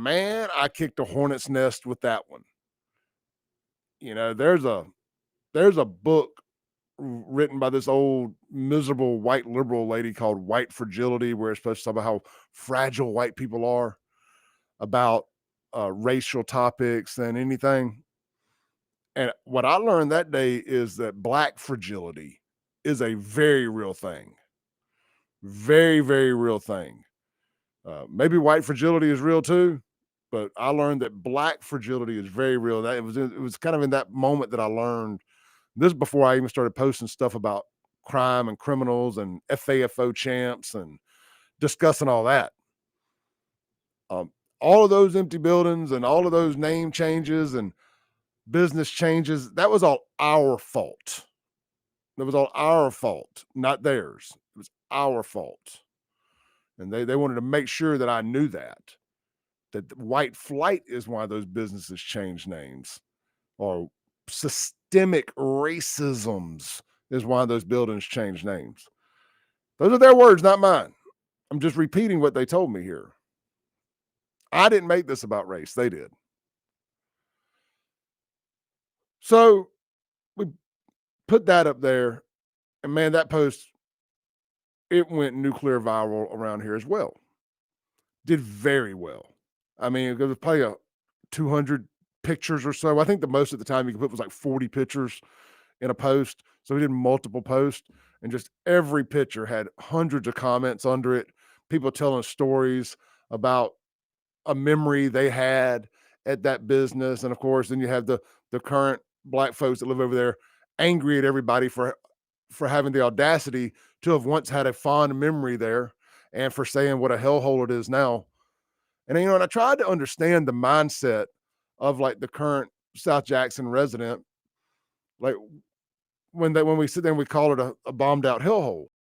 man, I kicked a hornet's nest with that one. You know, there's a book written by this old miserable white liberal lady called White Fragility, where it's supposed to talk about how fragile white people are about racial topics and anything. And what I learned that day is that black fragility is a very real thing. Very, very real thing. Maybe white fragility is real too, but I learned that black fragility is very real. That it was kind of in that moment that I learned this before I even started posting stuff about crime and criminals and FAFO champs and discussing all that. Um, all of those empty buildings and all of those name changes and business changes, that was all our fault. That was all our fault, not theirs. It was our fault. And they wanted to make sure that I knew that white flight is why those businesses change names, or systemic racisms is why those buildings change names. Those are their words, not mine. I'm just repeating what they told me here. I didn't make this about race, they did. So we put that up there, and man, that post, it went nuclear viral around here as well. Did very well. I mean, it was probably 200 pictures or so. I think the most at the time you could put was like 40 pictures in a post. So we did multiple posts, and just every picture had hundreds of comments under it. People telling stories about a memory they had at that business. And of course, then you have the current black folks that live over there angry at everybody for having the audacity to have once had a fond memory there and for saying what a hellhole it is now. And you know, and I tried to understand the mindset of like the current South Jackson resident, like when we sit there and we call it a bombed out hellhole.